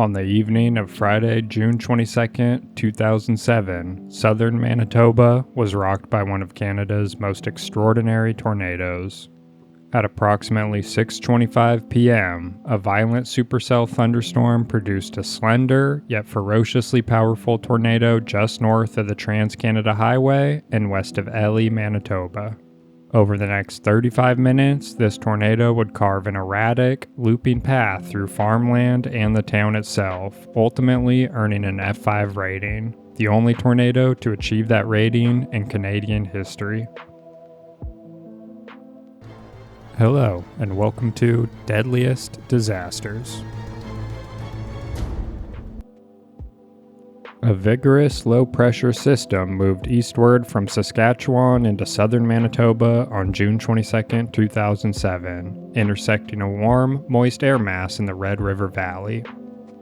On the evening of Friday, June 22, 2007, southern Manitoba was rocked by one of Canada's most extraordinary tornadoes. At approximately 6:25 p.m., a violent supercell thunderstorm produced a slender, yet ferociously powerful tornado just north of the Trans-Canada Highway and west of Elie, Manitoba. Over the next 35 minutes, this tornado would carve an erratic, looping path through farmland and the town itself, ultimately earning an F5 rating, the only tornado to achieve that rating in Canadian history. Hello, and welcome to Deadliest Disasters. A vigorous, low-pressure system moved eastward from Saskatchewan into southern Manitoba on June 22, 2007, intersecting a warm, moist air mass in the Red River Valley.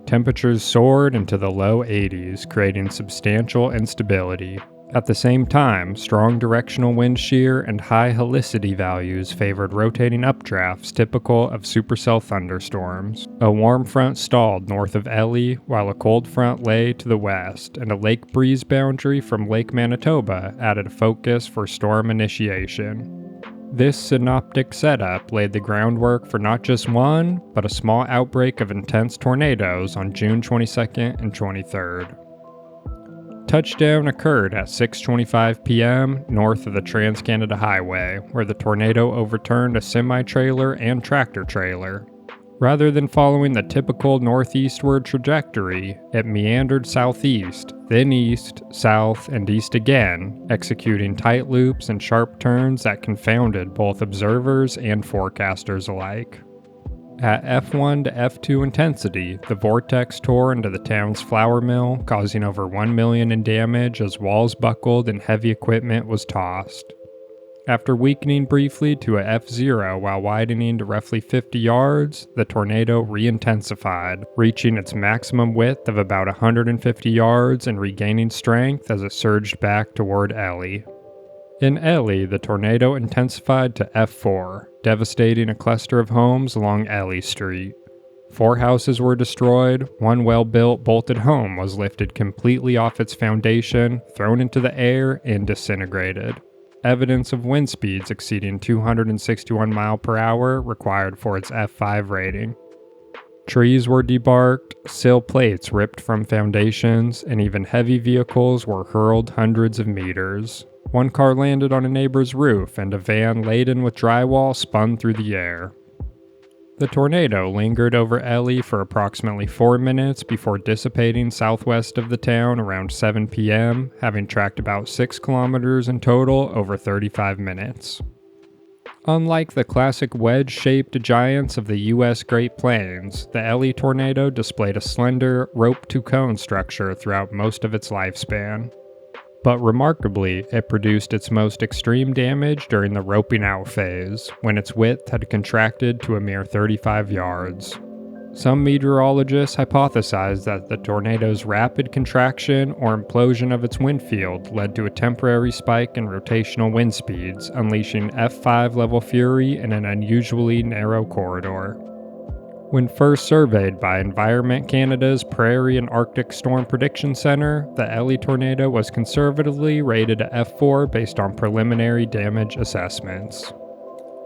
Temperatures soared into the low 80s, creating substantial instability. At the same time, strong directional wind shear and high helicity values favored rotating updrafts typical of supercell thunderstorms. A warm front stalled north of Elie, while a cold front lay to the west, and a lake breeze boundary from Lake Manitoba added a focus for storm initiation. This synoptic setup laid the groundwork for not just one, but a small outbreak of intense tornadoes on June 22nd and 23rd. Touchdown occurred at 6:25 p.m. north of the Trans-Canada Highway, where the tornado overturned a semi-trailer and tractor-trailer. Rather than following the typical northeastward trajectory, it meandered southeast, then east, south, and east again, executing tight loops and sharp turns that confounded both observers and forecasters alike. At F1 to F2 intensity, the vortex tore into the town's flour mill, causing over $1 million in damage as walls buckled and heavy equipment was tossed. After weakening briefly to a F0 while widening to roughly 50 yards, the tornado re-intensified, reaching its maximum width of about 150 yards and regaining strength as it surged back toward Elie. In Elie, the tornado intensified to F4, devastating a cluster of homes along Elie Street. 4 houses were destroyed, one well-built, bolted home was lifted completely off its foundation, thrown into the air, and disintegrated. Evidence of wind speeds exceeding 261 miles per hour required for its F5 rating. Trees were debarked, sill plates ripped from foundations, and even heavy vehicles were hurled hundreds of meters. One car landed on a neighbor's roof, and a van laden with drywall spun through the air. The tornado lingered over Elie for approximately 4 minutes before dissipating southwest of the town around 7 p.m., having tracked about 6 kilometers in total over 35 minutes. Unlike the classic wedge-shaped giants of the U.S. Great Plains, the Elie tornado displayed a slender, rope-to-cone structure throughout most of its lifespan. But remarkably, it produced its most extreme damage during the roping out phase, when its width had contracted to a mere 35 yards. Some meteorologists hypothesized that the tornado's rapid contraction or implosion of its wind field led to a temporary spike in rotational wind speeds, unleashing F5 level fury in an unusually narrow corridor. When first surveyed by Environment Canada's Prairie and Arctic Storm Prediction Center, the Elie tornado was conservatively rated a F4 based on preliminary damage assessments.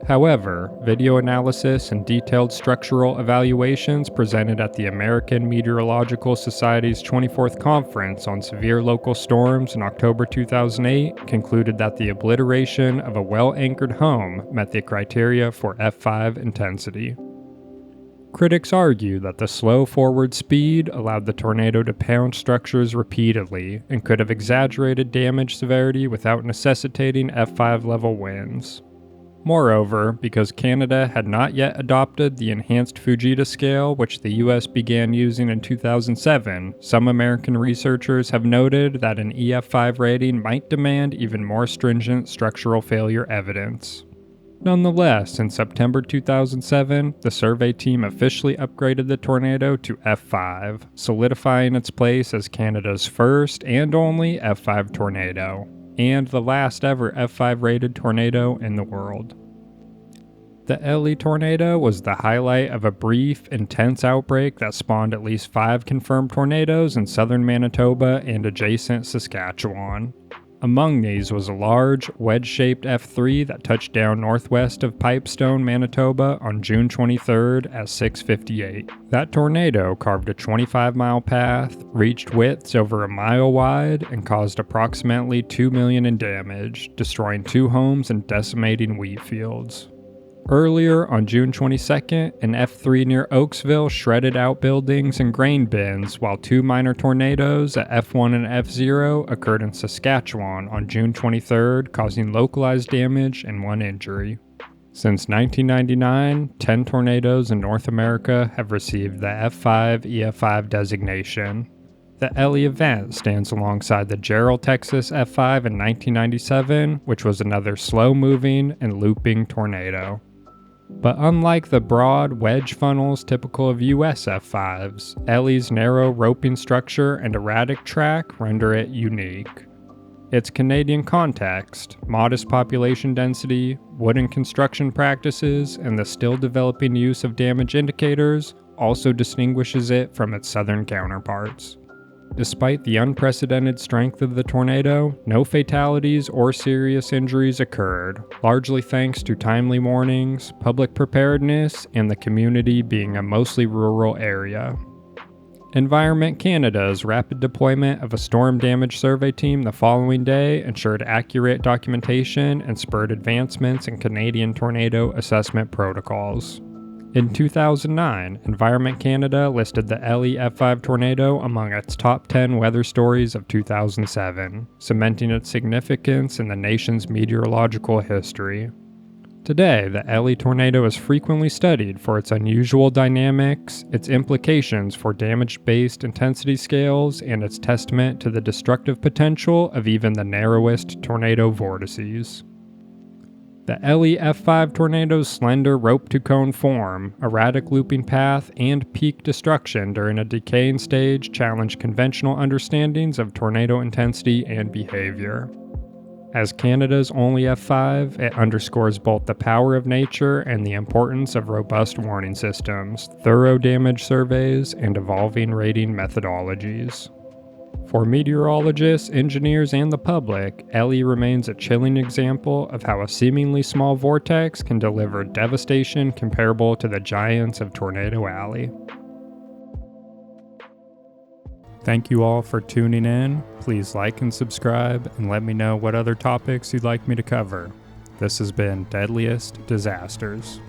However, video analysis and detailed structural evaluations presented at the American Meteorological Society's 24th Conference on Severe Local Storms in October 2008 concluded that the obliteration of a well-anchored home met the criteria for F5 intensity. Critics argue that the slow forward speed allowed the tornado to pound structures repeatedly and could have exaggerated damage severity without necessitating F5 level winds. Moreover, because Canada had not yet adopted the enhanced Fujita scale, which the US began using in 2007, some American researchers have noted that an EF5 rating might demand even more stringent structural failure evidence. Nonetheless, in September 2007, the survey team officially upgraded the tornado to F5, solidifying its place as Canada's first and only F5 tornado, and the last ever F5 rated tornado in the world. The Elie tornado was the highlight of a brief, intense outbreak that spawned at least 5 confirmed tornadoes in southern Manitoba and adjacent Saskatchewan. Among these was a large, wedge-shaped F3 that touched down northwest of Pipestone, Manitoba on June 23rd at 6:58. That tornado carved a 25-mile path, reached widths over a mile wide, and caused approximately $2 million in damage, destroying 2 homes and decimating wheat fields. Earlier, on June 22nd, an F3 near Oaksville shredded outbuildings and grain bins, while 2 minor tornadoes at F1 and F0 occurred in Saskatchewan on June 23rd, causing localized damage and 1 injury. Since 1999, 10 tornadoes in North America have received the F5 EF5 designation. The Elie event stands alongside the Jarrell, Texas F5 in 1997, which was another slow-moving and looping tornado. But unlike the broad wedge funnels typical of US F5s, Elie's narrow roping structure and erratic track render it unique. Its Canadian context, modest population density, wooden construction practices, and the still developing use of damage indicators also distinguishes it from its southern counterparts. Despite the unprecedented strength of the tornado, no fatalities or serious injuries occurred, largely thanks to timely warnings, public preparedness, and the community being a mostly rural area. Environment Canada's rapid deployment of a storm damage survey team the following day ensured accurate documentation and spurred advancements in Canadian tornado assessment protocols. In 2009, Environment Canada listed the Elie F5 tornado among its top 10 weather stories of 2007, cementing its significance in the nation's meteorological history. Today, the Elie tornado is frequently studied for its unusual dynamics, its implications for damage-based intensity scales, and its testament to the destructive potential of even the narrowest tornado vortices. The Elie F5 tornado's slender rope-to-cone form, erratic looping path, and peak destruction during a decaying stage challenge conventional understandings of tornado intensity and behavior. As Canada's only F5, it underscores both the power of nature and the importance of robust warning systems, thorough damage surveys, and evolving rating methodologies. For meteorologists, engineers, and the public, Elie remains a chilling example of how a seemingly small vortex can deliver devastation comparable to the giants of Tornado Alley. Thank you all for tuning in. Please like and subscribe, and let me know what other topics you'd like me to cover. This has been Deadliest Disasters.